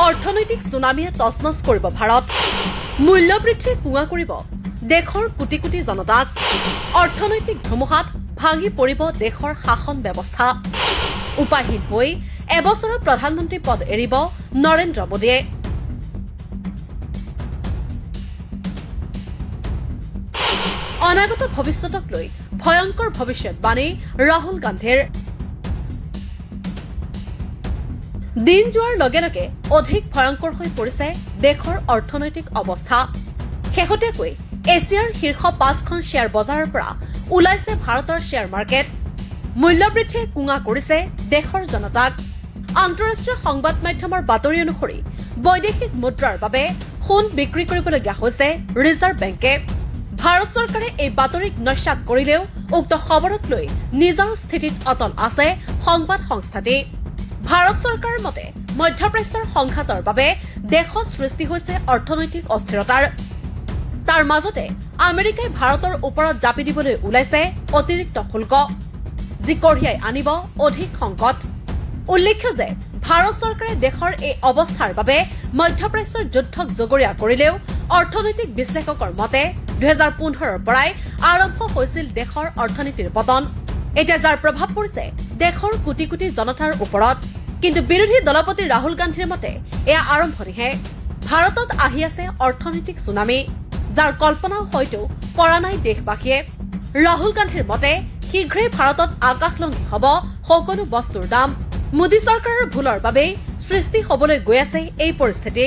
অৰ্থনৈতিক সুনামিয়ে তছনছ কৰিব ভাৰত। মূল্যবৃদ্ধি কুঙা কৰিব দেশৰ কোটি কোটি জনতাক। অৰ্থনৈতিক ধুমুহাত ভাঙি পৰিব দেশৰ শাসন ব্যৱস্থা। উপায়হীন হৈ এবছৰৰ প্ৰধানমন্ত্ৰী পদ এৰিব নৰেন্দ্ৰ মোদীয়ে। অনাগত ভৱিষ্যতক লৈ ভয়ংকৰ ভৱিষ্যৎবাণী ৰাহুল গান্ধীৰ। দিন যোৱাৰ লগে লগে অধিক ভয়ংকৰ হৈ পৰিছে দেশৰ অৰ্থনৈতিক অৱস্থা। শেহতীয়াকৈ এছিয়াৰ শীৰ্ষ 5খন শ্বেয়াৰ বজাৰৰ পৰা ওলাইছে ভাৰতৰ শ্বেয়াৰ মাৰ্কেট। মূল্যবৃদ্ধিয়ে কুঙা কৰিছে দেশৰ জনতাক। আন্তঃৰাষ্ট্ৰীয় সংবাদ মাধ্যমৰ বাতৰি অনুসৰি বৈদেশিক মুদ্ৰাৰ বাবে সোণ বিক্ৰী কৰিবলগীয়া হৈছে ৰিজাৰ্ভ বেংকে। ভাৰত চৰকাৰে এই বাতৰিক নস্যাৎ কৰিলেও উক্ত খবৰক লৈ নিজৰ স্থিতিত অটল আছে সংবাদ সংস্থাটি। ভাৰত চৰকাৰৰ মতে মধ্যপ্ৰাচ্যৰ সংঘাতৰ বাবে দেশত সৃষ্টি হৈছে অৰ্থনৈতিক অস্থিৰতাৰ। তাৰ মাজতে আমেৰিকাই ভাৰতৰ ওপৰত জাপি দিবলৈ ওলাইছে অতিৰিক্ত শুল্ক, যি কঢ়িয়াই আনিব অধিক সংকট। উল্লেখ্য যে ভাৰত চৰকাৰে দেশৰ এই অৱস্থাৰ বাবে মধ্যপ্ৰাচ্যৰ যুদ্ধক জগৰীয়া কৰিলেও অৰ্থনৈতিক বিশ্লেষকৰ মতে 2015ৰ পৰাই আৰম্ভ হৈছিল দেশৰ অৰ্থনীতিৰ পতন। এতিয়া যাৰ প্ৰভাৱ পৰিছে দেশৰ কোটি কোটি জনতাৰ ওপৰত। কিন্তু বিৰোধী দলপতি ৰাহুল গান্ধীৰ মতে এয়া আৰম্ভণিহে। ভাৰতত আহি আছে অৰ্থনৈতিক সুনামি, যাৰ কল্পনাও হয়তো কৰা নাই দেশবাসীয়ে। ৰাহুল গান্ধীৰ মতে শীঘ্ৰেই ভাৰতত আকাশলংঘী হ'ব সকলো বস্তুৰ দাম। মোদী চৰকাৰৰ ভুলৰ বাবেই সৃষ্টি হবলৈ গৈ আছে এই পৰিস্থিতি।